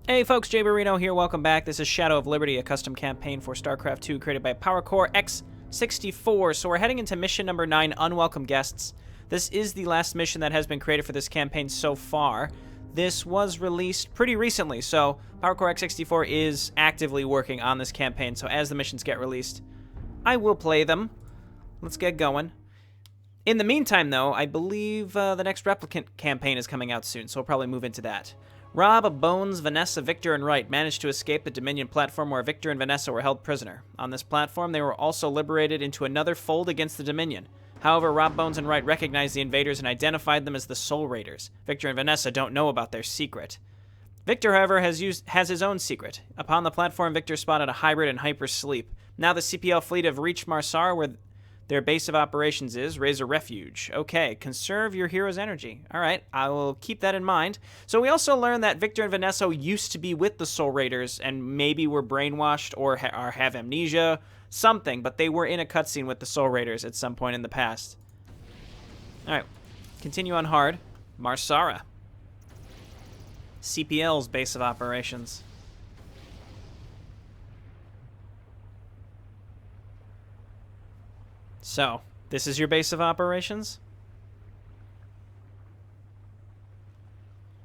Hey folks, Jayborino here, welcome back. This is Shadow of Liberty, a custom campaign for StarCraft 2 created by PowerCore X64. So we're heading into mission number 9, Unwelcome Guests. This is the last mission that has been created for this campaign so far. This was released pretty recently, so PowerCore X64 is actively working on this campaign, so as the missions get released, I will play them. Let's get going. In the meantime, though, I believe the next Replicant campaign is coming out soon, so we'll probably move into that. Rob, Bones, Vanessa, Victor, and Wright managed to escape the Dominion platform where Victor and Vanessa were held prisoner. On this platform, they were also liberated into another fold against the Dominion. However, Rob, Bones, and Wright recognized the invaders and identified them as the Soul Raiders. Victor and Vanessa don't know about their secret. Victor, however, has his own secret. Upon the platform, Victor spotted a hybrid and hypersleep. Now the CPL fleet have reached Marsar, where their base of operations is. Raise a refuge. Okay, conserve your hero's energy. All right, I will keep that in mind. So we also learned that Victor and Vanessa used to be with the Soul Raiders and maybe were brainwashed or have amnesia, something, but they were in a cutscene with the Soul Raiders at some point in the past. All right, continue on hard. Marsara. CPL's base of operations. So, this is your base of operations?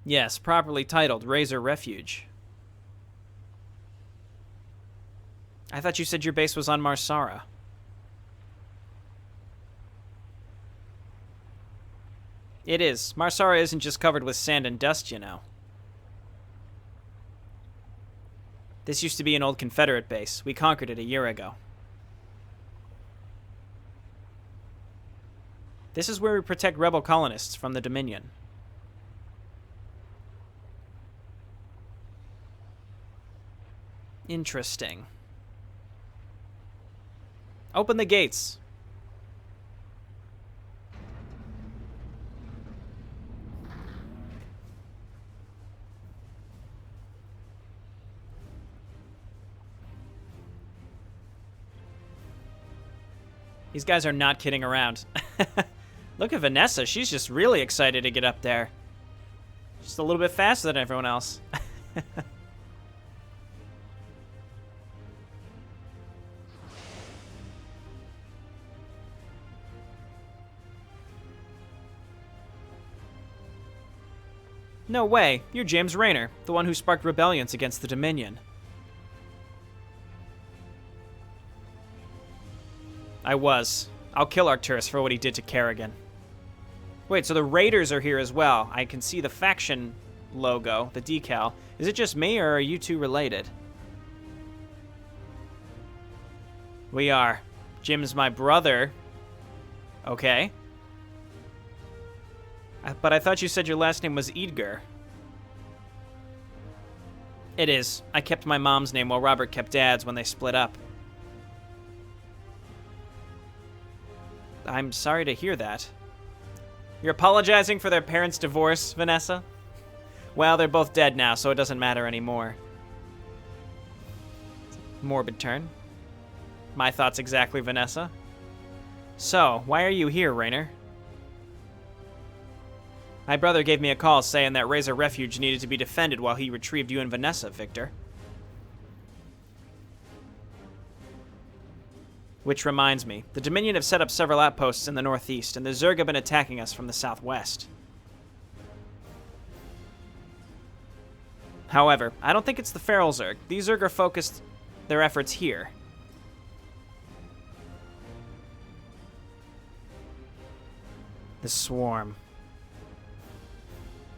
Yes, properly titled, Razor Refuge. I thought you said your base was on Marsara. It is. Marsara isn't just covered with sand and dust, you know. This used to be an old Confederate base. We conquered it a year ago. This is where we protect rebel colonists from the Dominion. Interesting. Open the gates. These guys are not kidding around. Look at Vanessa. She's just really excited to get up there. Just a little bit faster than everyone else. No way. You're James Raynor, the one who sparked rebellions against the Dominion. I was. I'll kill Arcturus for what he did to Kerrigan. Wait, so the Raiders are here as well. I can see the faction logo, the decal. Is it just me, or are you two related? We are. Jim's my brother. Okay. But I thought you said your last name was Edgar. It is. I kept my mom's name while Robert kept dad's when they split up. I'm sorry to hear that. You're apologizing for their parents' divorce, Vanessa? Well, they're both dead now, so it doesn't matter anymore. Morbid turn. My thoughts exactly, Vanessa. So, why are you here, Raynor? My brother gave me a call saying that Razor Refuge needed to be defended while he retrieved you and Vanessa, Victor. Which reminds me, the Dominion have set up several outposts in the northeast, and the Zerg have been attacking us from the southwest. However, I don't think it's the Feral Zerg. These Zerg are focused their efforts here. The Swarm.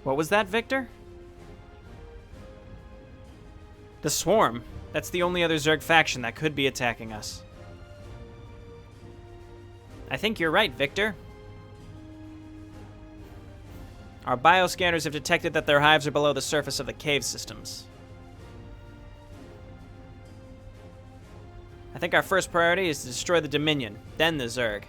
What was that, Victor? The Swarm. That's the only other Zerg faction that could be attacking us. I think you're right, Victor. Our bioscanners have detected that their hives are below the surface of the cave systems. I think our first priority is to destroy the Dominion, then the Zerg.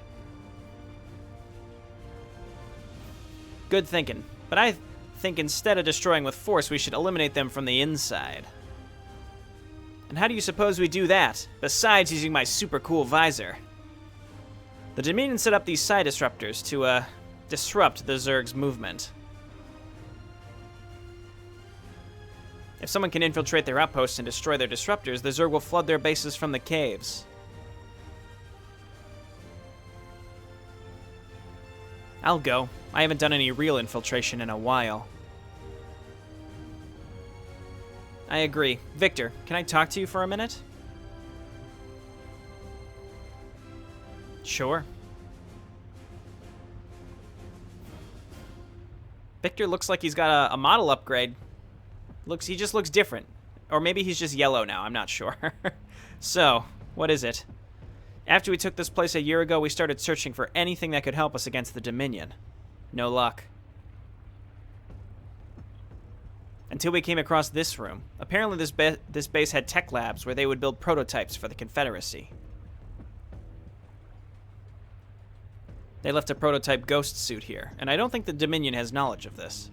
Good thinking, but I think instead of destroying with force, we should eliminate them from the inside. And how do you suppose we do that, besides using my super cool visor? The Dominion set up these psi disruptors to, disrupt the Zerg's movement. If someone can infiltrate their outposts and destroy their disruptors, the Zerg will flood their bases from the caves. I'll go. I haven't done any real infiltration in a while. I agree. Victor, can I talk to you for a minute? Sure. Victor looks like he's got a model upgrade. He just looks different. Or maybe he's just yellow now, I'm not sure. So, what is it? After we took this place a year ago, we started searching for anything that could help us against the Dominion. No luck. Until we came across this room. Apparently this base had tech labs where they would build prototypes for the Confederacy. They left a prototype ghost suit here, and I don't think the Dominion has knowledge of this.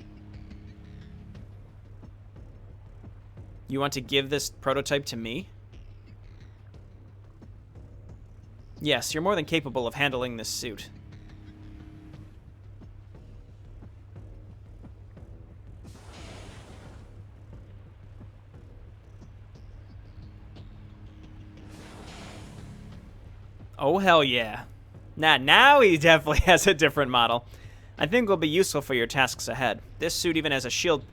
You want to give this prototype to me? Yes, you're more than capable of handling this suit. Oh, hell yeah. Now he definitely has a different model. I think will be useful for your tasks ahead. This suit even has shield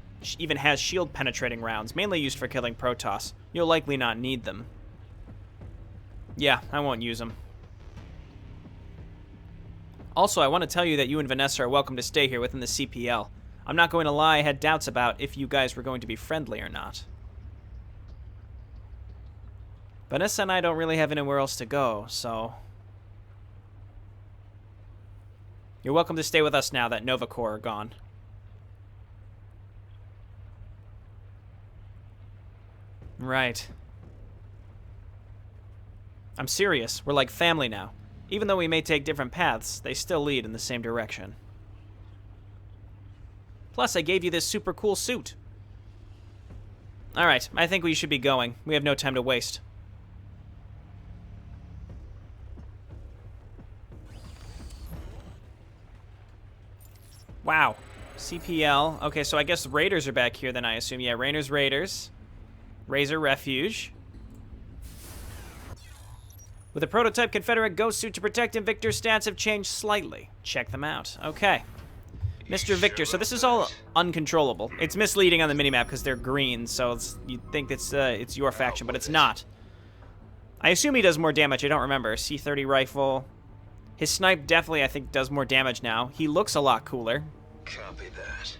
penetrating rounds, mainly used for killing Protoss. You'll likely not need them. Yeah, I won't use them. Also, I want to tell you that you and Vanessa are welcome to stay here within the CPL. I'm not going to lie, I had doubts about if you guys were going to be friendly or not. Vanessa and I don't really have anywhere else to go, so... You're welcome to stay with us now that Nova Corps are gone. Right. I'm serious. We're like family now. Even though we may take different paths, they still lead in the same direction. Plus, I gave you this super cool suit. Alright, I think we should be going. We have no time to waste. Wow. CPL. Okay, so I guess Raiders are back here then, I assume. Yeah, Raiders. Razor Refuge. With a prototype Confederate ghost suit to protect him, Victor's stats have changed slightly. Check them out. Okay. Mr. Victor, so this is all uncontrollable. It's misleading on the minimap because they're green, so you'd think it's your faction, but it's not. I assume he does more damage. I don't remember. C-30 rifle. His snipe definitely, I think, does more damage now. He looks a lot cooler. Copy that.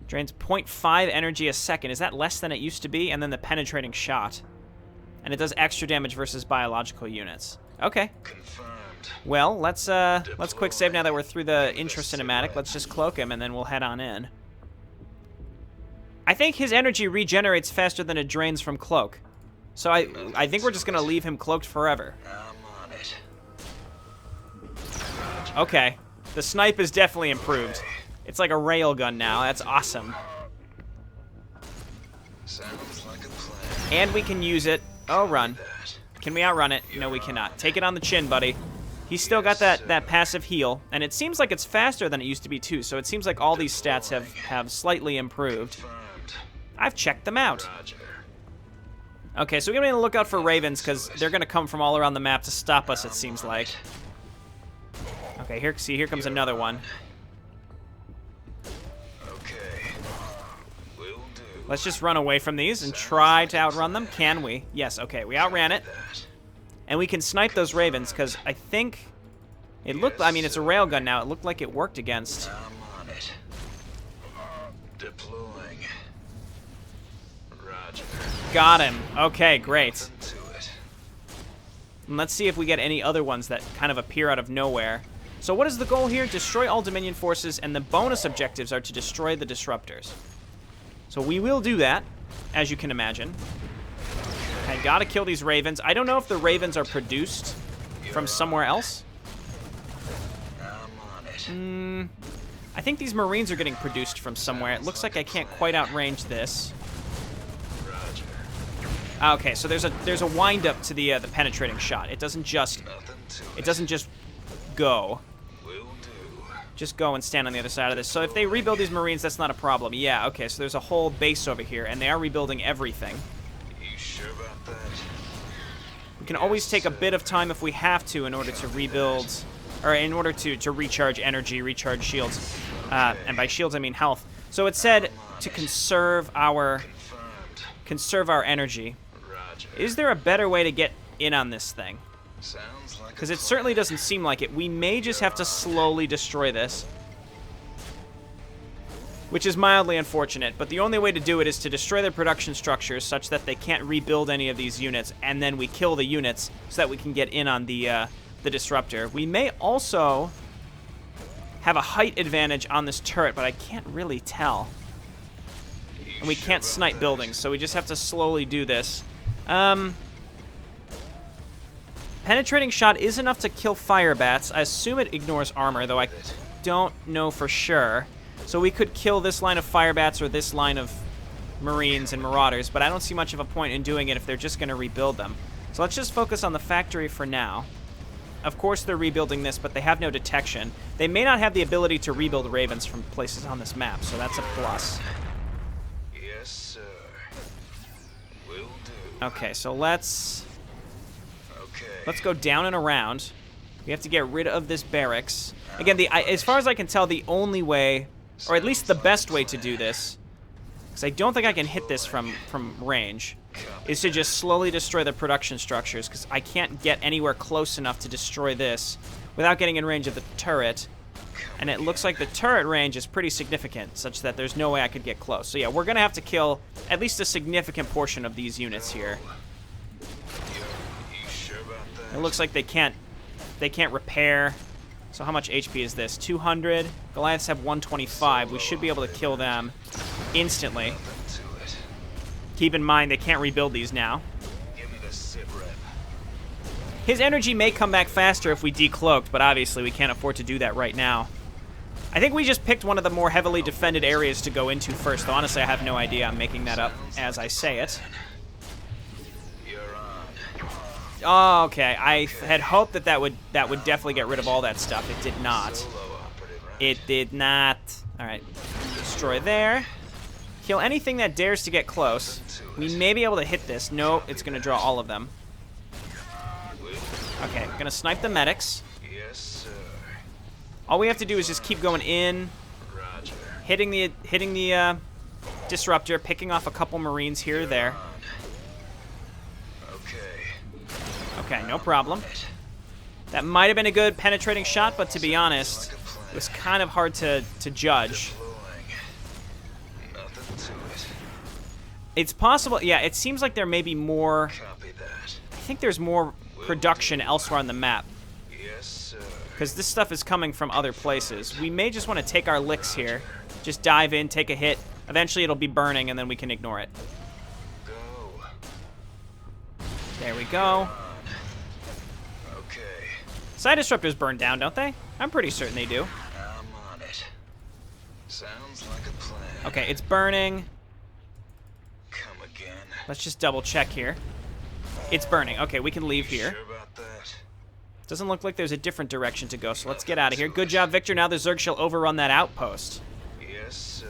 Drains 0.5 energy a second. Is that less than it used to be? And then the penetrating shot. And it does extra damage versus biological units. Okay. Confirmed. Well, let's quick save now that we're through the intro cinematic. Let's just cloak him and then we'll head on in. I think his energy regenerates faster than it drains from cloak. So I think we're just gonna leave him cloaked forever. I'm on it. Okay. The snipe is definitely improved. It's like a railgun now. That's awesome. Sounds like a plan. And we can use it. Oh, run. Can we outrun it? No, we cannot. Take it on the chin, buddy. He's still got that passive heal, and it seems like it's faster than it used to be, too, so it seems like all these stats have slightly improved. I've checked them out. Okay, so we're going to look out for ravens, because they're going to come from all around the map to stop us, it seems like. Okay, here comes another one. Let's just run away from these and try to outrun them. Can we? Yes, okay, we outran it. And we can snipe those ravens, because I think it looked, I mean, it's a railgun now. It looked like it worked against. I'm on it. Deploying. Roger. Got him. Okay, great. And let's see if we get any other ones that kind of appear out of nowhere. So what is the goal here? Destroy all Dominion forces, and the bonus objectives are to destroy the disruptors. So we will do that, as you can imagine. I gotta kill these ravens. I don't know if the ravens are produced from somewhere else. I think these Marines are getting produced from somewhere. It looks like I can't quite outrange this. Okay, so there's a wind up to the penetrating shot. It doesn't just go. just go and stand on the other side of this. So if they rebuild these Marines, that's not a problem. Yeah, okay, so there's a whole base over here, and they are rebuilding everything. You sure about that? We can always take a bit of time if we have to in order to rebuild, or in order to recharge energy, recharge shields. And by shields, I mean health. So it said to conserve our energy. Roger. Is there a better way to get in on this thing? Sounds like Because it certainly doesn't seem like it. We may just have to slowly destroy this. Which is mildly unfortunate, but the only way to do it is to destroy their production structures such that they can't rebuild any of these units, and then we kill the units so that we can get in on the disruptor. We may also have a height advantage on this turret, but I can't really tell. And we can't snipe buildings, so we just have to slowly do this. Penetrating shot is enough to kill fire bats. I assume it ignores armor, though I don't know for sure. So we could kill this line of fire bats or this line of Marines and Marauders, but I don't see much of a point in doing it if they're just going to rebuild them. So let's just focus on the factory for now. Of course they're rebuilding this, but they have no detection. They may not have the ability to rebuild Ravens from places on this map, so that's a plus. Yes, sir. Will do. Okay, so let's Okay. go down and around. We have to get rid of this barracks. Again, as far as I can tell, the only way, or at least the best way to do this, because I don't think I can hit this from range, is to just slowly destroy the production structures, because I can't get anywhere close enough to destroy this without getting in range of the turret. And it looks like the turret range is pretty significant, such that there's no way I could get close. So yeah, we're going to have to kill at least a significant portion of these units here. You sure about that? It looks like they can't repair. So how much HP is this? 200. Goliaths have 125. We should be able to kill them instantly. Nothing to it. Keep in mind they can't rebuild these now. Give me the sit rep. His energy may come back faster if we decloaked, but obviously we can't afford to do that right now. I think we just picked one of the more heavily defended areas to go into first, though honestly I have no idea. I'm making that up as I say it. You're on. Oh, okay. I had hoped that would definitely get rid of all that stuff. It did not. Solo operative, right? It did not. All right. Destroy there. Kill anything that dares to get close. We may be able to hit this. No, it's going to draw all of them. Okay, going to snipe the medics. Yes, sir. All we have to do is just keep going in, Roger. hitting the disruptor, picking off a couple Marines here or there. Okay. Okay, no problem. That might have been a good penetrating shot, but to be honest, it was kind of hard to judge. Nothing to it. It's possible, yeah, it seems like there may be more, Copy that. I think there's more production elsewhere on the map, Yes, sir. because this stuff is coming from other places. We may just want to take our licks here, just dive in, take a hit. Eventually it'll be burning, and then we can ignore it. Go. There we go. Okay. Side disruptors burn down, don't they? I'm pretty certain they do. I'm on it. Sounds like a plan. Okay, it's burning. Come again. Let's just double check here. It's burning. Okay, we can leave here. Sure about that? Doesn't look like there's a different direction to go, so let's get out of here. Good job, Victor. Now the Zerg shall overrun that outpost. Yes, sir.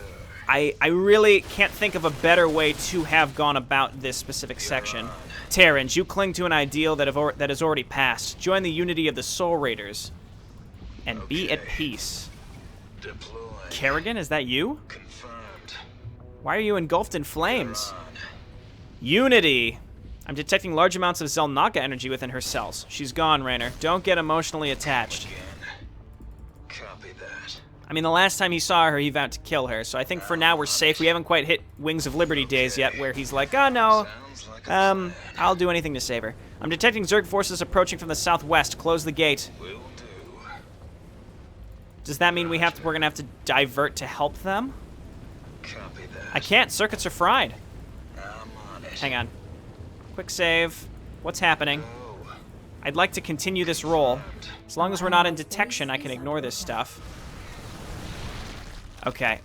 I really can't think of a better way to have gone about this specific section. Terrans, you cling to an ideal that has already passed. Join the unity of the Soul Raiders and be at peace. Deploying. Kerrigan, is that you? Confirmed. Why are you engulfed in flames? Unity. I'm detecting large amounts of Zelnaka energy within her cells. She's gone, Raynor. Don't get emotionally attached. Again. Copy that. I mean, the last time he saw her, he vowed to kill her, so I think for now we're safe. We haven't quite hit Wings of Liberty days yet, where he's like, oh no, Sounds like a plan. I'll do anything to save her. I'm detecting Zerg forces approaching from the southwest. Close the gate. Will do. Does that mean we're gonna have to divert to help them? Copy that. I can't. Circuits are fried. I'm on it. Hang on. Quick save. What's happening? Go. I'd like to continue this roll. As long as we're not in detection, I can ignore this stuff. Okay.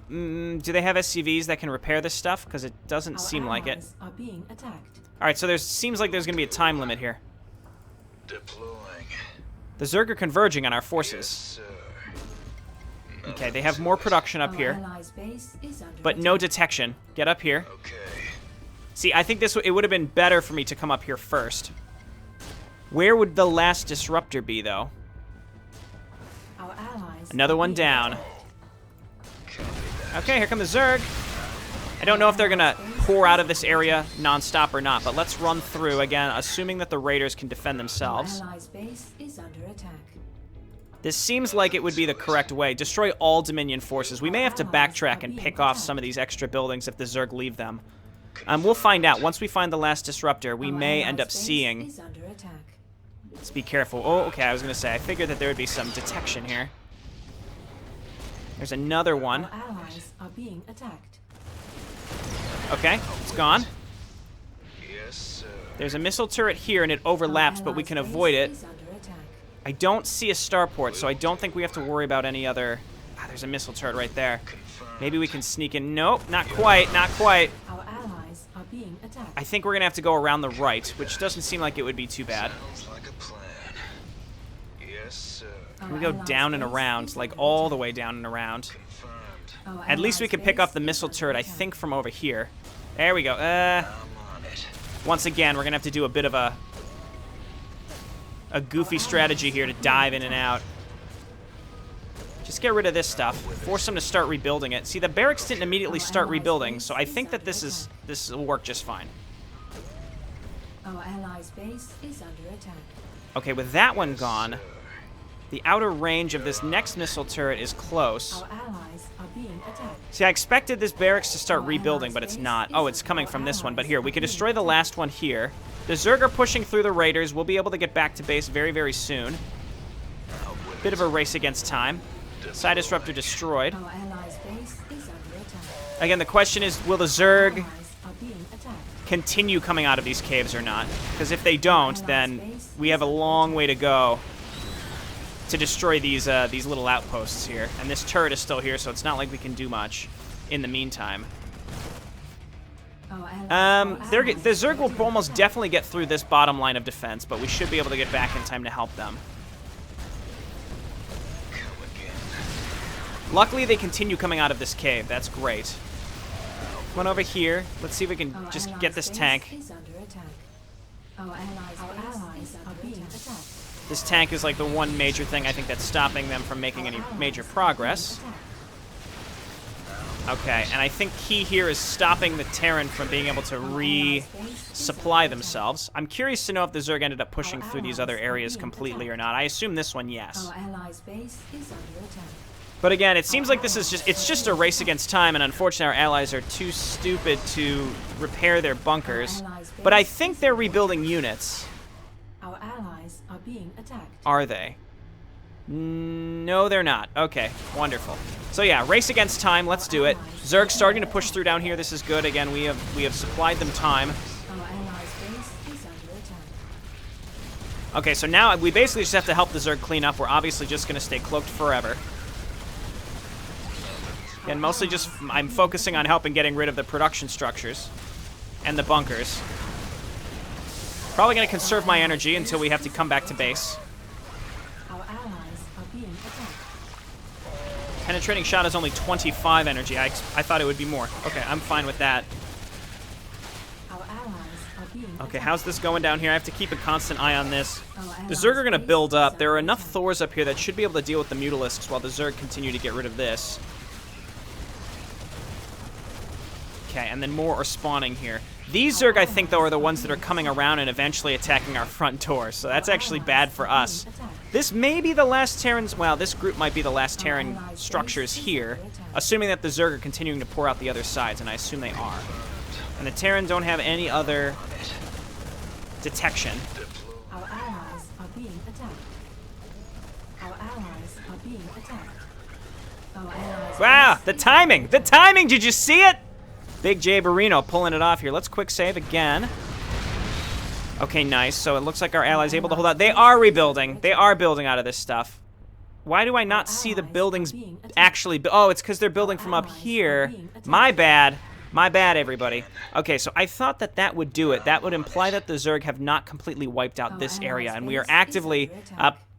Do they have SCVs that can repair this stuff? Because it doesn't seem like it. Are being attacked. All right, so seems like there's going to be a time limit here. Deploying. The Zerg are converging on our Yes, forces. sir. Okay, they have more production up here, but no detection. Get up here. Okay. See, I think it would have been better for me to come up here first. Where would the last disruptor be, though? Another one down. Okay, here come the Zerg. I don't know if they're going to pour out of this area nonstop or not, but let's run through again, assuming that the Raiders can defend themselves. This seems like it would be the correct way. Destroy all Dominion forces. We may have to backtrack and pick off some of these extra buildings if the Zerg leave them. We'll find out. Once we find the last disruptor, we may end up seeing... Let's be careful. Oh, okay, I was going to say, I figured that there would be some detection here. There's another one. Okay, it's gone. Yes, sir. There's a missile turret here, and it overlaps, but we can avoid it. I don't see a starport, so I don't think we have to worry about any other... Ah, there's a missile turret right there. Maybe we can sneak in. Nope, not quite, not quite. I think we're going to have to go around the right, which doesn't seem like it would be too bad. Sounds like a plan. Yes, sir. Can we go down and around, like all the way down and around? Confirmed. At least we can pick up the missile turret, I think, from over here. There we go. I'm on it. Once again, we're going to have to do a bit of a goofy strategy here to dive in and out. Just get rid of this stuff. Force them to start rebuilding it. See, the barracks didn't immediately start rebuilding, so I think that this will work just fine. Our allies' base is under attack. Okay, with that one gone, the outer range of this next missile turret is close. Our allies are being attacked. See, I expected this barracks to start rebuilding, but it's not. Oh, it's coming from this one. But here, we can destroy the last one here. The Zerg are pushing through the Raiders. We'll be able to get back to base very, very soon. Bit of a race against time. Side disruptor destroyed. Our allies' base is under attack. Again, the question is, will the Zerg Allies are being attacked. continue coming out of these caves or not? Because if they don't, then we have a long way to go to destroy these little outposts here. And this turret is still here, so it's not like we can do much in the meantime. Our allies The Zerg will almost definitely get through this bottom line of defense, but we should be able to get back in time to help them. Come again. Luckily, they continue coming out of this cave. That's great. Come on over here. Let's see if we can just get this tank. is under attack. Our allies are being attacked. This tank is like the one major thing I think that's stopping them from making any major progress. Okay, and I think key here is stopping the Terran from being able to resupply themselves. I'm curious to know if the Zerg ended up pushing through these other areas completely or not. I assume this one, yes. Our allies' base is under attack. But again, it seems like this is just a race against time, and unfortunately our allies are too stupid to repair their bunkers. But I think they're rebuilding units. Our allies are being attacked. Are they? No, they're not. Okay, wonderful. So yeah, race against time. Let's do it. Zerg's starting to push through down here. This is good. Again, we have supplied them time. Our allies' base is under attack. Okay, so now we basically just have to help the Zerg clean up. We're obviously just going to stay cloaked forever. And mostly just I'm focusing on helping getting rid of the production structures and the bunkers. Probably going to conserve my energy until we have to come back to base. Our allies are being attacked. Penetrating shot is only 25 energy. I thought it would be more. Okay, I'm fine with that. Our allies are being Okay, attacked. how's this going down here? I have to keep a constant eye on this. Our The allies' Zerg are going to base build is up. under There are enough attack. Thors up here that should be able to deal with the Mutalisks while the Zerg continue to get rid of this. Okay, and then more are spawning here. These Zerg, I think, though, are the ones that are coming around and eventually attacking our front door, so that's actually bad for us. This may be the last Terran's... Well, this group might be the last Terran structures here, assuming that the Zerg are continuing to pour out the other sides, and I assume they are. And the Terran don't have any other detection. Our allies are being attacked. Our allies are being attacked. Our allies' Wow, base the is timing! The timing! Did you see it? Big Jayborino pulling it off here. Let's quick save again. Okay, nice. So it looks like our allies able to hold out. They are rebuilding. They are building out of this stuff. Why do I not see the buildings actually... Oh, it's because they're building from up here. My bad. My bad, everybody. Okay, so I thought that that would do it. That would imply that the Zerg have not completely wiped out this area, and we are actively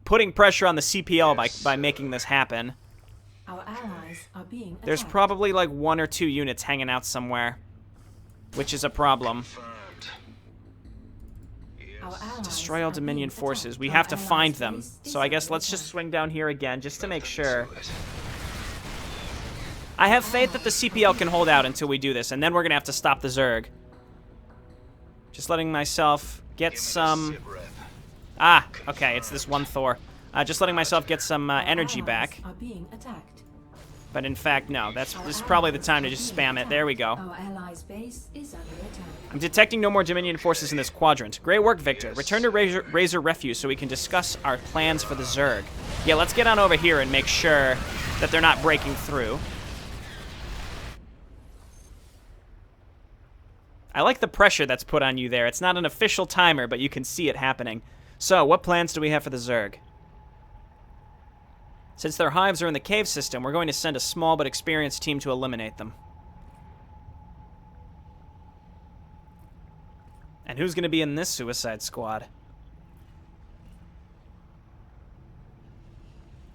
putting pressure on the CPL by making this happen. Our allies are being attacked. There's probably like 1 or 2 units hanging out somewhere, which is a problem. Confirmed. Our allies Destroy all are Dominion being forces. attacked. We Our have to allies' find them. base is So I guess under let's just attack. swing down here again just to make sure. To it. I have faith that the CPL can hold out until we do this, and then we're gonna have to stop the Zerg. Just letting myself get Give me the some... sit rep. Ah, okay, it's this one Thor. Just letting myself get some Our energy allies back. Are being attacked. But in fact, no. This Our is probably the allies time to are just being spam it. There we go. Our allies' base is under attack. I'm detecting no more Dominion forces in this quadrant. Great work, Victor. Yes, Return to Razor Refuge so we can discuss our plans for the Zerg. Yeah, let's get on over here and make sure that they're not breaking through. I like the pressure that's put on you there. It's not an official timer, but you can see it happening. So, what plans do we have for the Zerg? Since their hives are in the cave system, we're going to send a small but experienced team to eliminate them. And who's going to be in this suicide squad?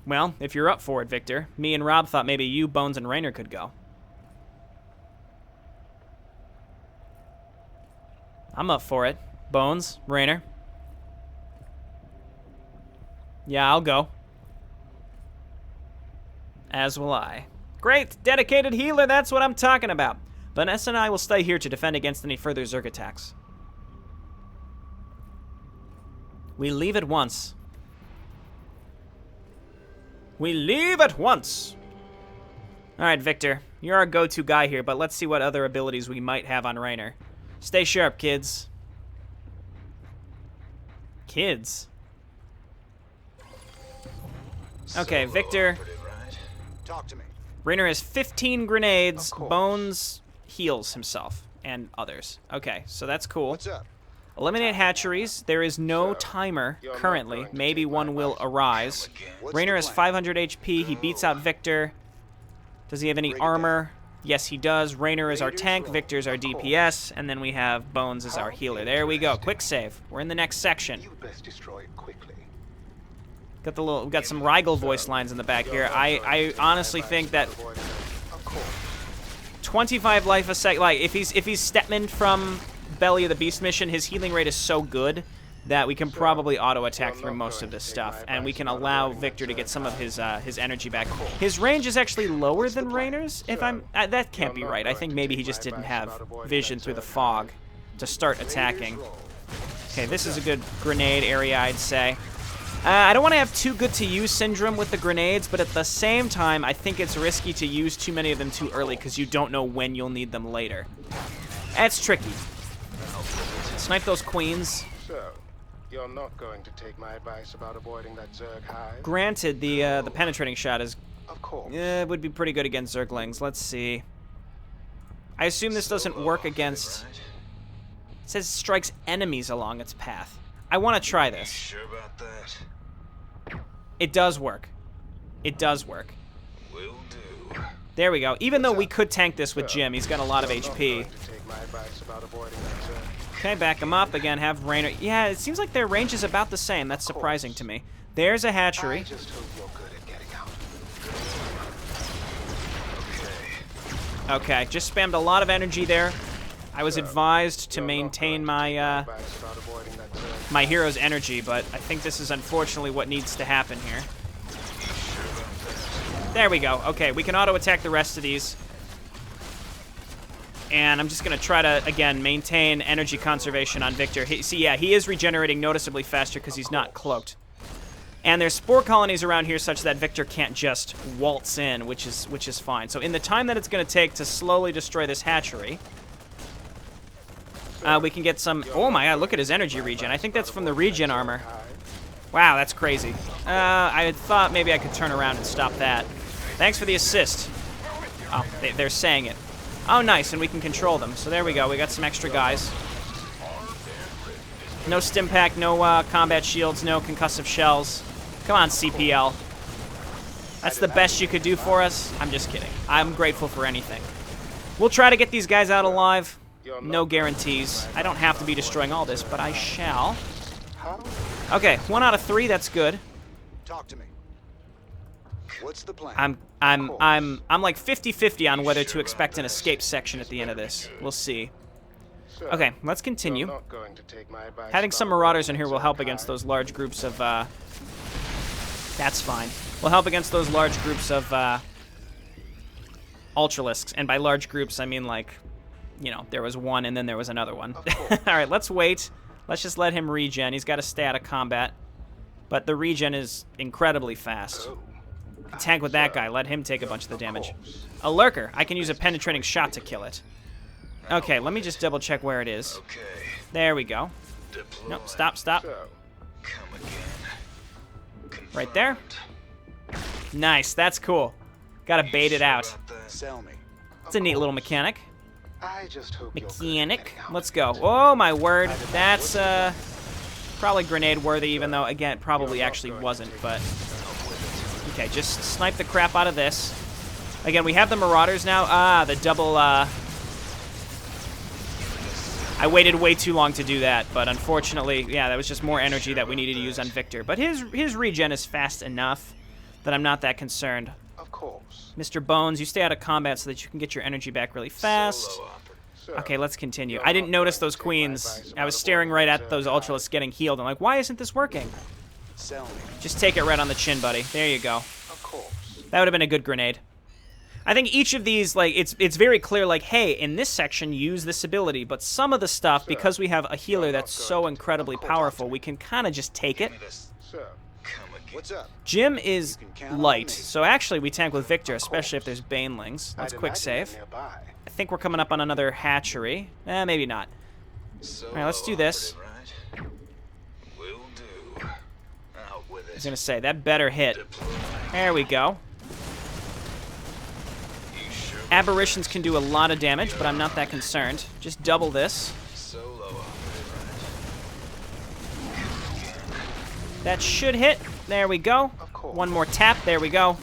Well, if you're up for it, Victor, me and Rob thought maybe you, Bones, and Raynor could go. I'm up for it. Bones, Raynor. Yeah, I'll go. As will I. Great! Dedicated healer, that's what I'm talking about. Vanessa and I will stay here to defend against any further Zerg attacks. We leave at once. We leave at once! Alright, Victor. You're our go-to guy here, but let's see what other abilities we might have on Raynor. Stay sharp, kids. Kids? Okay, Solo Victor. operative, right? Talk to me. Raynor has 15 grenades. Of course. Bones heals himself and others. Okay, so that's cool. What's up? Eliminate hatcheries. There is no So, timer you're not currently. going to Maybe take my one will advice? arise. What's Raynor the has plan? 500 HP. He beats out Victor. Does he have any Break it down. armor? Yes, he does. Raynor is our Raiders tank. roll. Victor's our Of course. DPS. And then we have Bones as our How healer. There we go. interesting. Quick save. We're in the next section. You best destroy it quickly. We got some Rigel voice lines in the back here. I honestly think that Of course. 25 life a sec. Like if he's Stepman from Belly of the Beast mission, his healing rate is so good that we can probably auto attack through most of this stuff, and we can allow Victor to get some of his energy back. His range is actually lower than Raynor's. If I'm that can't be right. I think maybe he just didn't have vision through the fog to start attacking. Okay, this is a good grenade area, I'd say. I don't want to have too good to use syndrome with the grenades, but at the same time, I think it's risky to use too many of them too early because you don't know when you'll need them later. That's tricky. Snipe those queens. So, you're not going to take my advice about avoiding that Zerg hive? Granted, the penetrating shot is Of course. would be pretty good against Zerglings. Let's see. I assume this doesn't work against. It says strikes enemies along its path. I want to try this. Sure about that? It does work. It does work. Will do. There we go. Even though we could tank this with Jim, he's got a lot of You're not HP. going to take my advice about avoiding that Zerg. Okay, back him up again. Have Raynor. Yeah, it seems like their range is about the same. That's surprising to me. There's a hatchery. I just hope you're good at getting out. Okay, just spammed a lot of energy there. I was advised to You're not maintain going to take my advice about avoiding that Zerg. my hero's energy, but I think this is unfortunately what needs to happen here. There we go. Okay, we can auto-attack the rest of these. And I'm just going to try to, again, maintain energy conservation on Victor. See, yeah, he is regenerating noticeably faster because he's not cloaked. And there's spore colonies around here such that Victor can't just waltz in, which is fine. So in the time that it's going to take to slowly destroy this hatchery, we can get some... Oh my god, look at his energy regen. I think that's from the regen armor. Wow, that's crazy. I thought maybe I could turn around and stop that. Thanks for the assist. Oh, they're saying it. Oh, nice, and we can control them. So there we go. We got some extra guys. No stim pack, no combat shields, no concussive shells. Come on, CPL. That's the best you could do for us? I'm just kidding. I'm grateful for anything. We'll try to get these guys out alive. No guarantees. I don't have to be destroying all this, but I shall. How? Okay, 1 out of 3, that's good. Talk to me. What's the plan? I'm like 50-50 on whether to expect an escape section at the end of this. We'll see. So, Okay, let's continue. you're not going to take my advice Having about some marauders in avoiding here will that help Zerg against hive? those large groups of, that's fine. Will help against those large groups of, Ultralisks. And by large groups, I mean, like, you know, there was one and then there was another one. Alright, let's wait. Let's just let him regen. He's got to stay out of combat. But the regen is incredibly fast. Oh, Tank with that guy. Let him take a bunch of the damage. A lurker. I can use a penetrating shot to kill it. Okay, let me just double check where it is. Okay. There we go. Deploy. Nope, stop. so, Come again. Right there. Confirmed. Nice, that's cool. Gotta bait it out. About that? Sell me. It's a neat little mechanic. I just hope you're good at Mechanic. getting out. Let's go. Oh my word. That's probably grenade worthy, even though again it probably actually wasn't, but okay, just snipe the crap out of this. Again, we have the Marauders now. Ah, the double I waited way too long to do that, but unfortunately, yeah, that was just more energy that we needed to use on Victor. But his regen is fast enough that I'm not that concerned. Of course. Mr. Bones, you stay out of combat so that you can get your energy back really fast. Solo operative. So, Okay, let's continue. I didn't notice those queens. I was staring right at those Ultralisks getting healed. I'm like, why isn't this working? Sell me. Just take it right on the chin, buddy. There you go. of course. That would have been a good grenade. I think each of these, like, it's very clear, like, hey, in this section, use this ability. But some of the stuff, because we have a healer that's so incredibly powerful, we can kind of just take it. Give me this. So, Come again. What's up? Jim is You can count on light, me. so actually we tank with Victor, especially if there's Banelings. Let's I'd quick imagine save. they're nearby. I think we're coming up on another hatchery. Maybe not. Solo Alright, let's do this. operative, right? Will do. Out with I it. was going to say, that better hit. Deploy. There we go. You sure? Aberrations can do a lot of damage, but I'm not that concerned. Just double this. Solo operative, right? That should hit. There we go. Of course. One more tap. There we go.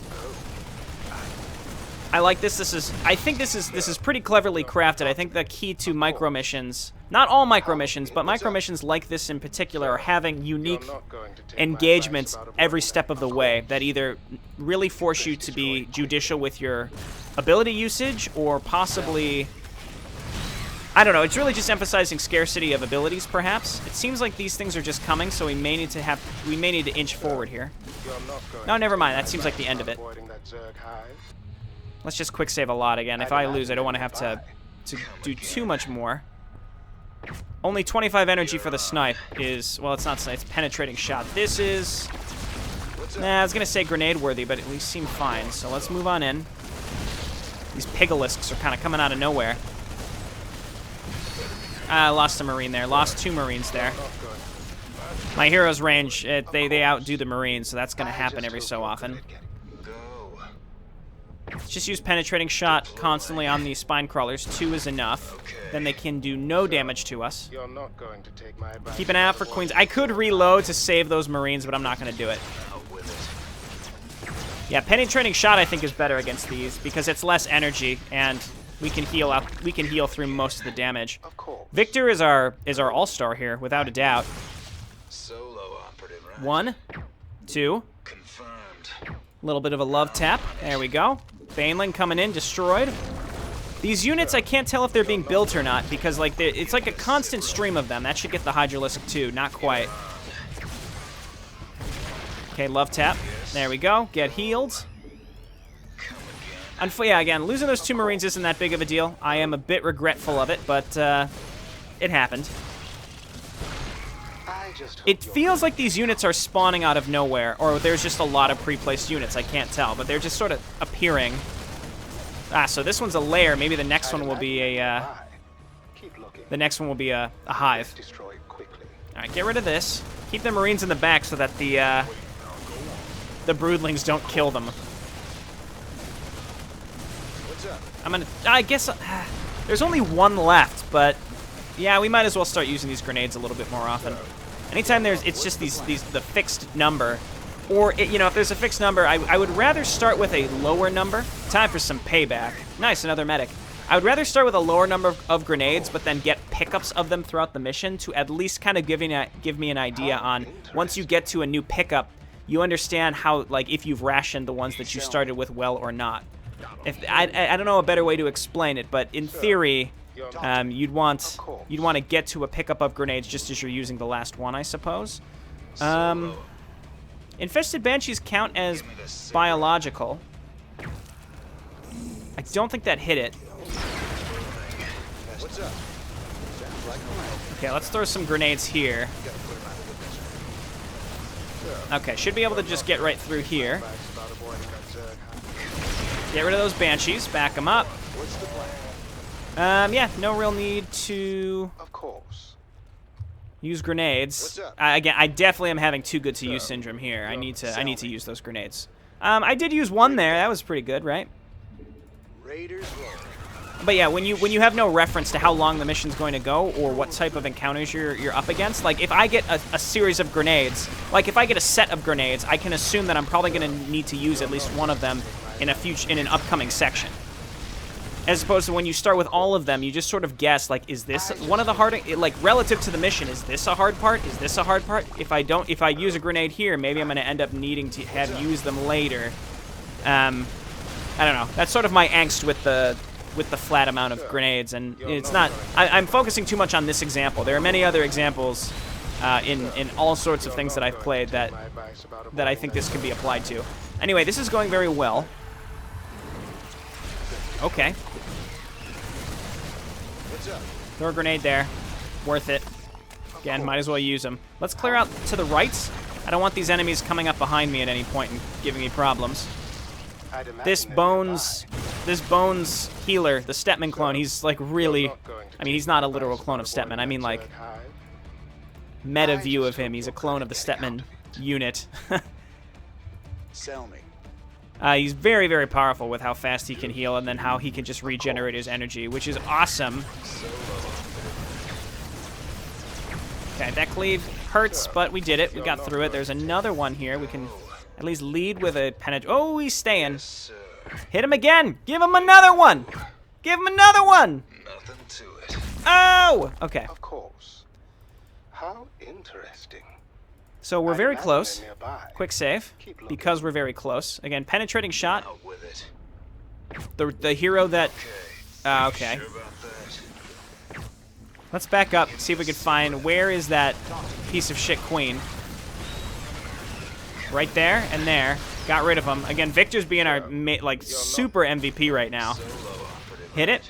I like this. I think this is pretty cleverly crafted. I think the key to micro missions, not all micro missions, but micro missions like this in particular, are having unique You're not going to take my engagements advice about every avoiding step of the way that either really force you to be judicial with your ability usage or possibly, I don't know, it's really just emphasizing scarcity of abilities perhaps. It seems like these things are just coming, so we may need to inch forward here. You're not going No, to never take mind. my That seems like the advice end of about it. avoiding that Zerg hive. Let's just quick save a lot again. If I lose, I don't want to have to do too much more. Only 25 energy for the snipe is, well, it's not snipe, it's penetrating shot. This is, nah, I was going to say grenade worthy, but at least seem fine. So let's move on in. These Pigalisks are kind of coming out of nowhere. I lost a Marine there. Lost 2 Marines there. My hero's range, they outdo the Marines, so that's going to happen every so often. Go. Just use penetrating shot constantly on these spine crawlers. 2 is enough. Then they can do no damage to us. You're not going to take my advice. Keep an eye out for queens. I could reload to save those Marines, but I'm not going to do it. Out with it. Yeah, penetrating shot I think is better against these because it's less energy and we can heal out. We can heal through most of the damage. Of course. Victor is our all-star here without a doubt. Solo operative, right? 1, 2. Confirmed. A little bit of a love tap. There we go. Baneling coming in, destroyed. These units, I can't tell if they're being built or not because like it's like a constant stream of them. That should get the Hydralisk too. Not quite. Okay, love tap. There we go. Get healed. Yeah, again, losing those 2 Marines isn't that big of a deal. I am a bit regretful of it, but it happened. I just hope It you're feels like these units are spawning out of nowhere, or there's just a lot of pre-placed units. I can't tell, but they're just sort of appearing. Ah, so this one's a lair. Maybe the next one will be a Keep looking. a hive. Destroy it quickly. All right, get rid of this. Keep the Marines in the back so that the broodlings don't kill them. What's up? I guess there's only 1 left, but yeah, we might as well start using these grenades a little bit more often. Anytime it's just the fixed number, or if there's a fixed number, I would rather start with a lower number. Time for some payback. Nice, another medic. I would rather start with a lower number of grenades, but then get pickups of them throughout the mission to at least kind of give me an idea on once you get to a new pickup, you understand how, like, if you've rationed the ones that you started with well or not. If I don't know a better way to explain it, but in theory, you'd want to get to a pickup of grenades just as you're using the last one, I suppose. Infested Banshees count as biological. I don't think that hit it. What's up? Sounds like a plan. Okay, let's throw some grenades here. Okay, should be able to just get right through here. Get rid of those Banshees, back them up. What's the plan? Yeah, no real need to Of course. use grenades. What's up? Again, I definitely am having too good to use syndrome here. I need to use those grenades. I did use one there. That was pretty good, right? Raiders roll. But yeah, when you have no reference to how long the mission's going to go or what type of encounters you're up against, like if I get a series of grenades, like if I get a set of grenades, I can assume that I'm probably going to need to use at least one of them in an upcoming section. As opposed to when you start with all of them, you just sort of guess, like, is this one of the hard, like, relative to the mission, is this a hard part? Is this a hard part? If I use a grenade here, maybe I'm going to end up needing to have used them later. I don't know. That's sort of my angst with the flat amount of grenades, and it's not. I'm focusing too much on this example. There are many other examples in all sorts of things that I've played that I think this can be applied to. Anyway, this is going very well. Okay. What's up? Throw a grenade there. Worth it. Again, might as well use them. Let's clear out to the right. I don't want these enemies coming up behind me at any point and giving me problems. This Bones healer, the Stetman clone, he's like really, I mean, he's not a literal clone of Stetman. I mean, like, meta view of him. He's a clone of the Stetman unit. Sell me. He's very, very powerful with how fast he can heal and then how he can just regenerate his energy, which is awesome. Okay, that cleave hurts, but we did it. We got through it. There's another one here. We can at least lead with a penetrate. Oh, he's staying. Hit him again. Give him another one. Give him another one. Nothing to it. Oh! Okay. Of course. How interesting. So we're very close. Nearby. Quick save. Because we're very close. Again, penetrating shot. Out with it. The hero that... okay. Sure about that? Let's back up, see if we can find where is that piece of shit queen. Right there and there. Got rid of him. Again, Victor's being our like super MVP right now. Hit it.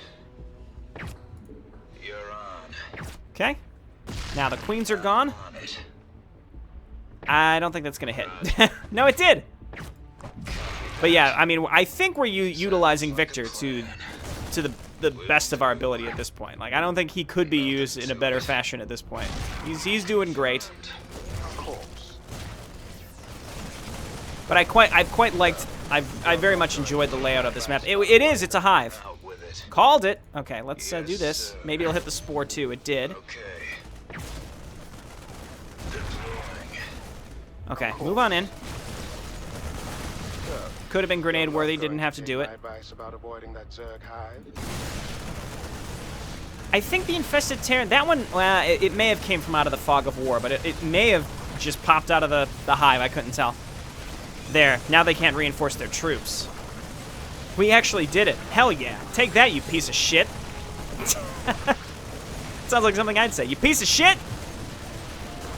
You're on. Okay. Now the queens are gone. On it. I don't think that's gonna hit. No, it did. But yeah, I mean, I think we're utilizing Victor to the best of our ability at this point. Like, I don't think he could be used in a better fashion at this point. He's doing great. But I very much enjoyed the layout of this map. It's a hive. Out with it. Called it. Okay, let's do this. Maybe it'll hit the spore too. It did. Okay. Okay, move on in. Could have been grenade worthy, didn't have to do it. I think the infested Terran, that one, it may have came from out of the fog of war, but it may have just popped out of the hive. I couldn't tell. There, now they can't reinforce their troops. We actually did it. Hell yeah. Take that, you piece of shit. Sounds like something I'd say. You piece of shit?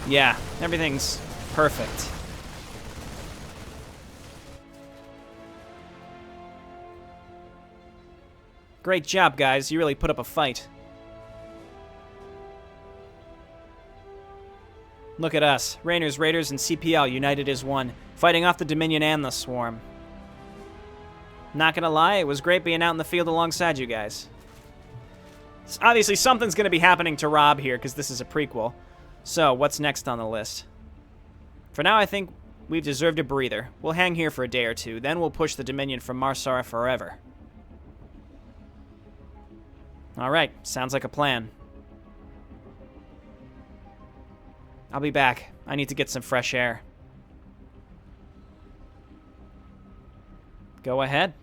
Yeah, everything's perfect. Great job, guys. You really put up a fight. Look at us. Raynors, Raiders, and CPL united as one, fighting off the Dominion and the Swarm. Not gonna lie, it was great being out in the field alongside you guys. Obviously, something's gonna be happening to Rob here, because this is a prequel. So, what's next on the list? For now, I think we've deserved a breather. We'll hang here for a day or two, then we'll push the Dominion from Marsara forever. Alright, sounds like a plan. I'll be back. I need to get some fresh air. Go ahead.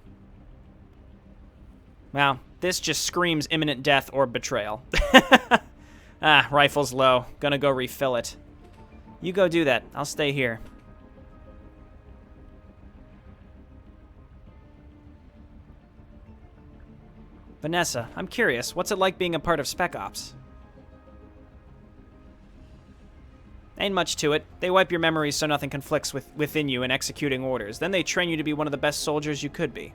Wow, this just screams imminent death or betrayal. Rifle's low. Gonna go refill it. You go do that. I'll stay here. Vanessa, I'm curious. What's it like being a part of Spec Ops? Ain't much to it. They wipe your memories so nothing conflicts within you in executing orders. Then they train you to be one of the best soldiers you could be.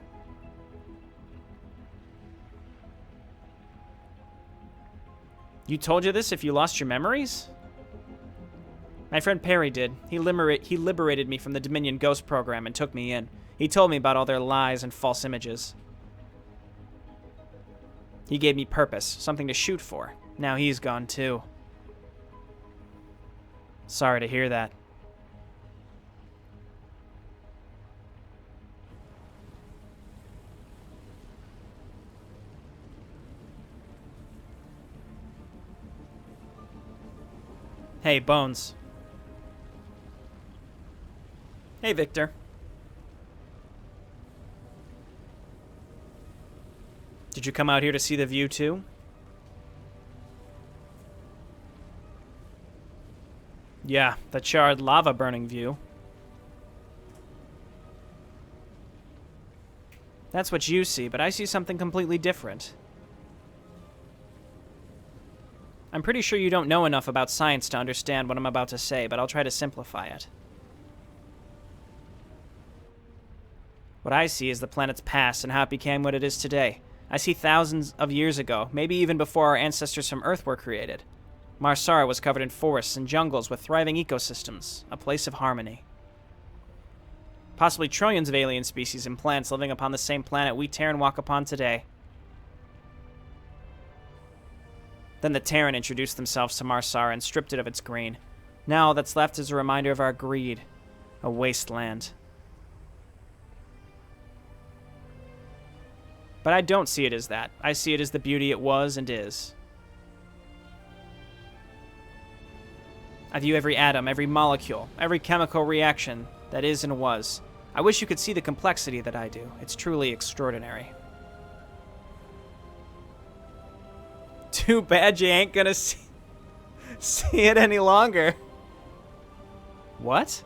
You told you this if you lost your memories? My friend Perry did. He liberated me from the Dominion Ghost program and took me in. He told me about all their lies and false images. He gave me purpose, something to shoot for. Now he's gone too. Sorry to hear that. Hey, Bones. Hey, Victor. Did you come out here to see the view, too? Yeah, the charred lava burning view. That's what you see, but I see something completely different. I'm pretty sure you don't know enough about science to understand what I'm about to say, but I'll try to simplify it. What I see is the planet's past and how it became what it is today. I see thousands of years ago, maybe even before our ancestors from Earth were created. Marsara was covered in forests and jungles with thriving ecosystems, a place of harmony. Possibly trillions of alien species and plants living upon the same planet we Terran walk upon today. Then the Terran introduced themselves to Marsara and stripped it of its green. Now all that's left is a reminder of our greed, a wasteland. But I don't see it as that. I see it as the beauty it was and is. I view every atom, every molecule, every chemical reaction that is and was. I wish you could see the complexity that I do. It's truly extraordinary. Too bad you ain't gonna see it any longer. What?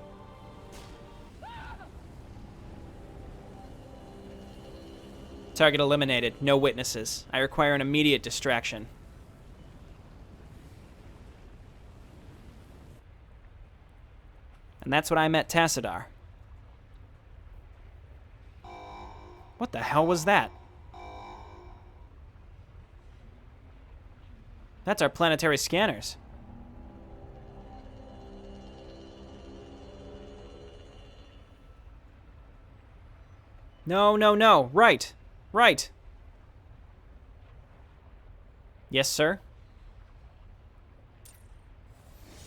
Target eliminated. No witnesses. I require an immediate distraction. And that's when I met Tassadar. What the hell was that? That's our planetary scanners. No, no, no. Right. Right. Yes, sir.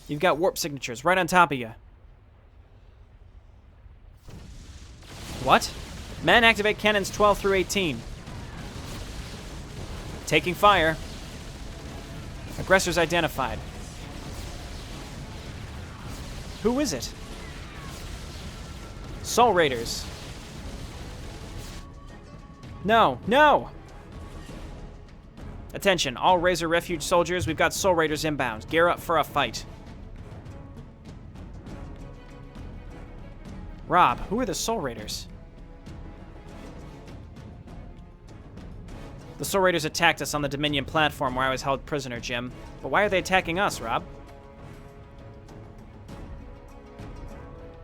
You've got warp signatures right on top of you. What? Men, activate cannons 12 through 18. Taking fire. Aggressors identified. Who is it? Soul Raiders. No, no! Attention, all Razor Refuge soldiers, we've got Soul Raiders inbound. Gear up for a fight. Rob, who are the Soul Raiders? The Soul Raiders attacked us on the Dominion platform where I was held prisoner, Jim. But why are they attacking us, Rob?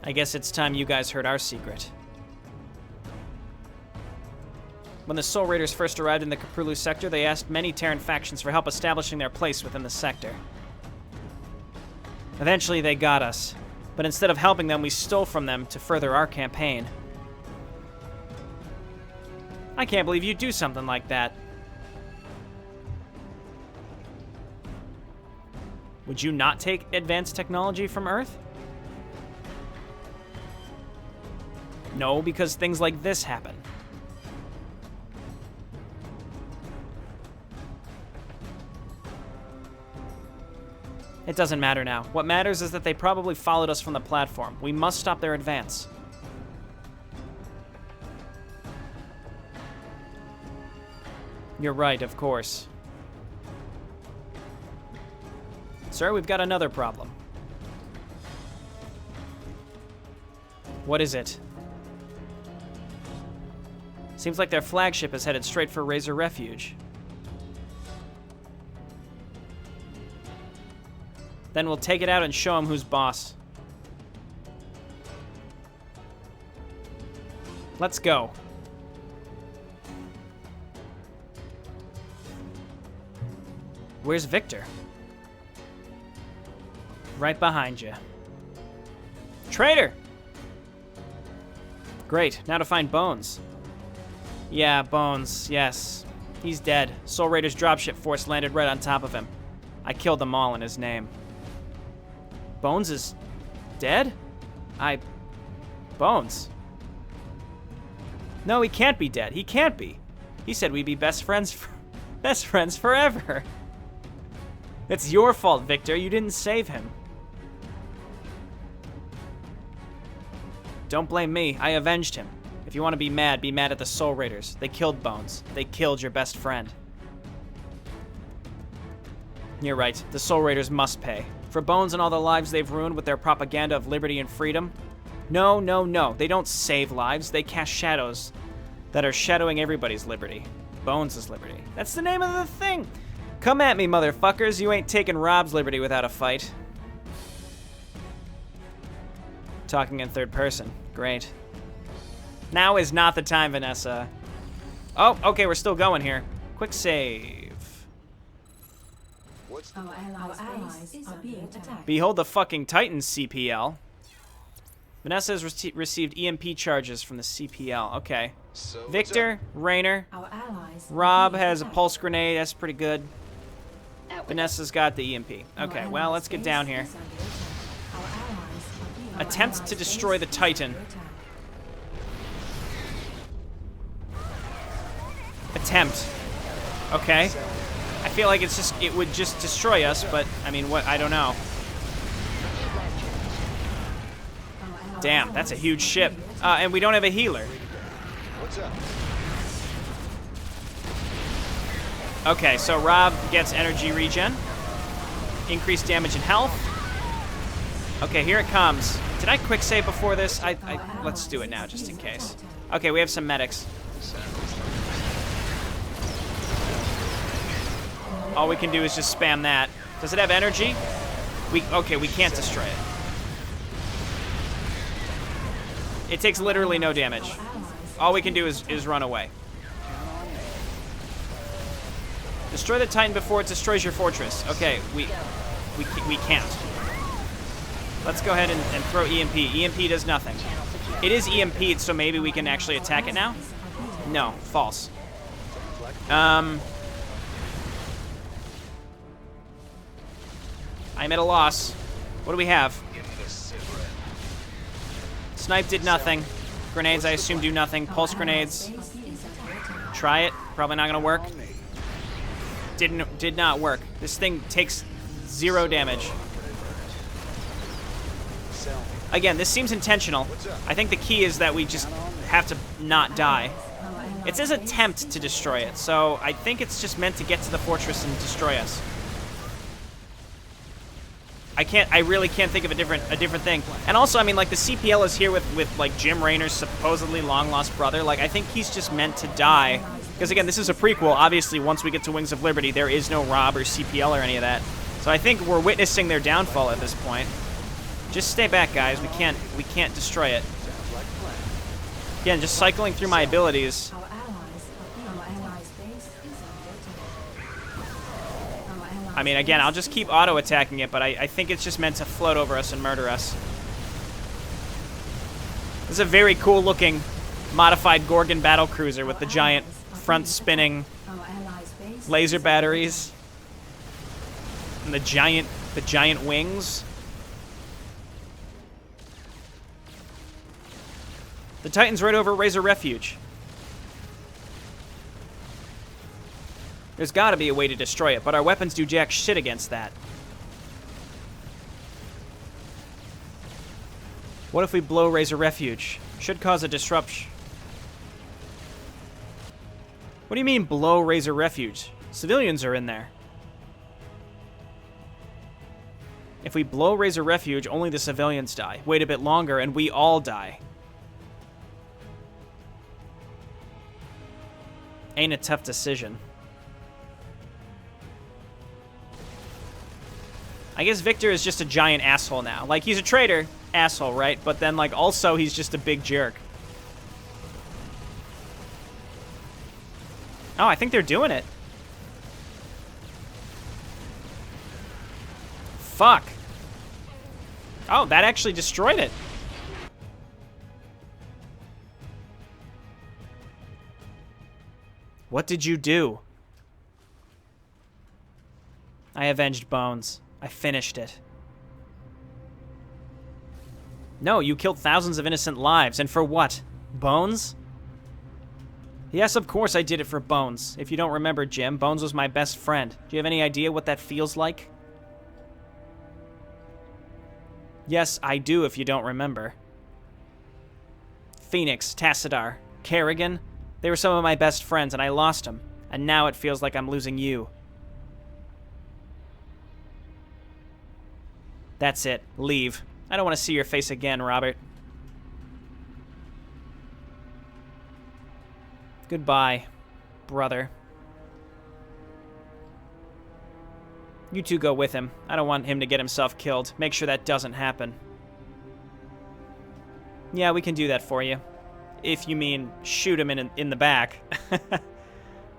I guess it's time you guys heard our secret. When the Soul Raiders first arrived in the Caprulu sector, they asked many Terran factions for help establishing their place within the sector. Eventually, they got us. But instead of helping them, we stole from them to further our campaign. I can't believe you'd do something like that. Would you not take advanced technology from Earth? No, because things like this happen. It doesn't matter now. What matters is that they probably followed us from the platform. We must stop their advance. You're right, of course. Sir, we've got another problem. What is it? Seems like their flagship is headed straight for Razor Refuge. Then we'll take it out and show him who's boss. Let's go. Where's Victor? Right behind you. Traitor! Great, now to find Bones. Yeah, Bones, yes. He's dead. Soul Raider's dropship force landed right on top of him. I killed them all in his name. Bones is dead? Bones? No, he can't be dead. He can't be. He said we'd be best friends forever. It's your fault, Victor. You didn't save him. Don't blame me. I avenged him. If you want to be mad at the Soul Raiders. They killed Bones. They killed your best friend. You're right. The Soul Raiders must pay. For Bones and all the lives they've ruined with their propaganda of liberty and freedom. No, no, no. They don't save lives. They cast shadows that are shadowing everybody's liberty. Bones' liberty. That's the name of the thing. Come at me, motherfuckers. You ain't taking Rob's liberty without a fight. Talking in third person. Great. Now is not the time, Vanessa. Oh, okay, we're still going here. Quick save. What's the Our allies are being attacked. Behold the fucking Titans, CPL. Vanessa has received EMP charges from the CPL. Okay. So Victor, Rainer, Our allies. are Rob being has a attacked. pulse grenade. That's pretty good. Vanessa's got the EMP. Our Okay, well, let's get allies' down base here. is under attack. Our allies are being Attempt Our to allies' destroy the base is Titan. under attack. Attempt. Okay. I feel like it would just destroy us, but I mean, what? I don't know. Damn, that's a huge ship. And we don't have a healer. What's up? Okay, so Rob gets energy regen. Increased damage and health. Okay, here it comes. Did I quick save before this? Let's do it now, just in case. Okay, we have some medics. All we can do is just spam that. Does it have energy? Okay, we can't destroy it. It takes literally no damage. All we can do is run away. Destroy the Titan before it destroys your fortress. Okay, we can't. Let's go ahead and throw EMP. EMP does nothing. It is EMP'd, so maybe we can actually attack it now? No, false. I'm at a loss. What do we have? Snipe did nothing. Grenades, I assume, do nothing. Pulse grenades. Try it. Probably not gonna work. Did not work. This thing takes 0 damage. Again, this seems intentional. I think the key is that we just have to not die. It says attempt to destroy it, so I think it's just meant to get to the fortress and destroy us. I really can't think of a different thing. And also, I mean, like, the CPL is here with like Jim Raynor's supposedly long lost brother. Like, I think he's just meant to die. Because again, this is a prequel. Obviously, once we get to Wings of Liberty, there is no Rob or CPL or any of that. So I think we're witnessing their downfall at this point. Just stay back, guys. We can't destroy it. Again, just cycling through my abilities. Our allies' base is under attack. I mean, again, I'll just keep auto-attacking it, but I think it's just meant to float over us and murder us. This is a very cool-looking modified Gorgon battlecruiser with the giant front-spinning Our allies' base laser batteries and the giant wings. The Titan's right over Razor Refuge. There's got to be a way to destroy it, but our weapons do jack shit against that. What if we blow Razor Refuge? Should cause a disruption. What do you mean blow Razor Refuge? Civilians are in there. If we blow Razor Refuge, only the civilians die. Wait a bit longer and we all die. Ain't a tough decision. I guess Victor is just a giant asshole now. Like, he's a traitor, asshole, right? But then, like, also he's just a big jerk. Oh, I think they're doing it. Fuck. Oh, that actually destroyed it. What did you do? I avenged Bones. I finished it. No, you killed thousands of innocent lives, and for what? Bones? Yes, of course I did it for Bones. If you don't remember, Jim, Bones was my best friend. Do you have any idea what that feels like? Yes, I do if you don't remember. Phoenix, Tassadar, Kerrigan, they were some of my best friends and I lost them. And now it feels like I'm losing you. That's it. Leave. I don't want to see your face again, Robert. Goodbye, brother. You two go with him. I don't want him to get himself killed. Make sure that doesn't happen. Yeah, we can do that for you. If you mean shoot him in the back.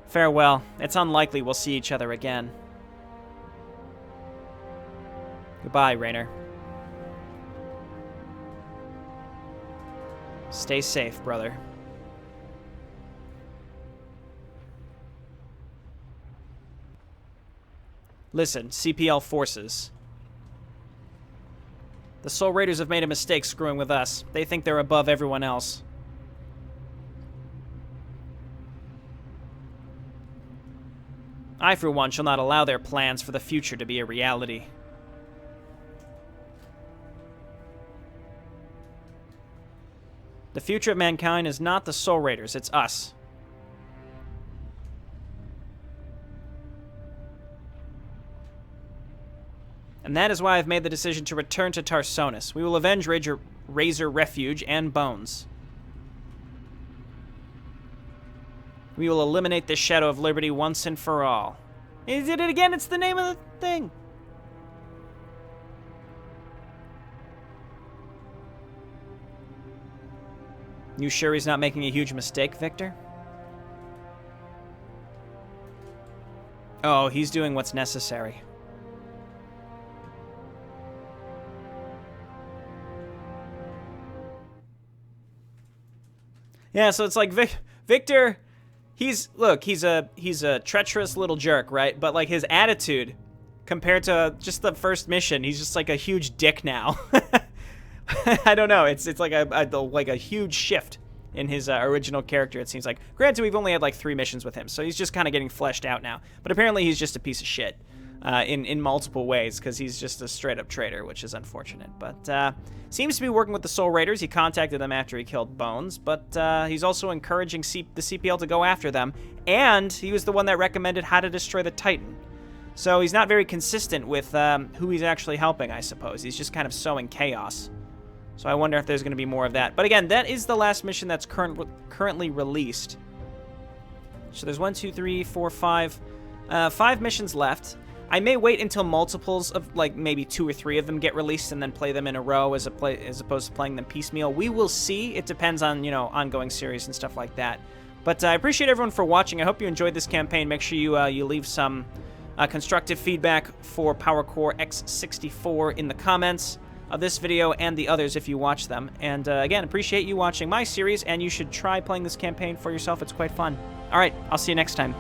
Farewell. It's unlikely we'll see each other again. Goodbye, Raynor. Stay safe, brother. Listen, CPL forces. The Soul Raiders have made a mistake screwing with us. They think they're above everyone else. I, for one, shall not allow their plans for the future to be a reality. The future of mankind is not the Soul Raiders, it's us. And that is why I've made the decision to return to Tarsonis. We will avenge Razor Refuge and Bones. We will eliminate the Shadow of Liberty once and for all. He did it again, it's the name of the thing. You sure he's not making a huge mistake, Victor? Oh, he's doing what's necessary. Yeah, so it's like Victor, he's a treacherous little jerk, right? But like his attitude compared to just the first mission, he's just like a huge dick now. I don't know. It's like a huge shift in his original character, it seems like. Granted, we've only had like 3 missions with him, so he's just kind of getting fleshed out now. But apparently he's just a piece of shit in multiple ways, because he's just a straight-up traitor, which is unfortunate. But seems to be working with the Soul Raiders. He contacted them after he killed Bones, but he's also encouraging the CPL to go after them, and he was the one that recommended how to destroy the Titan. So he's not very consistent with who he's actually helping, I suppose. He's just kind of sowing chaos. So I wonder if there's going to be more of that. But again, that is the last mission that's currently released. So there's 1, 2, 3, 4, 5. 5 missions left. I may wait until multiples of, like, maybe 2 or 3 of them get released and then play them in a row as opposed to playing them piecemeal. We will see. It depends on, you know, ongoing series and stuff like that. But I appreciate everyone for watching. I hope you enjoyed this campaign. Make sure you leave some constructive feedback for Power Core X64 in the comments of this video and the others if you watch them. And again, appreciate you watching my series, and you should try playing this campaign for yourself. It's quite fun. All right, I'll see you next time.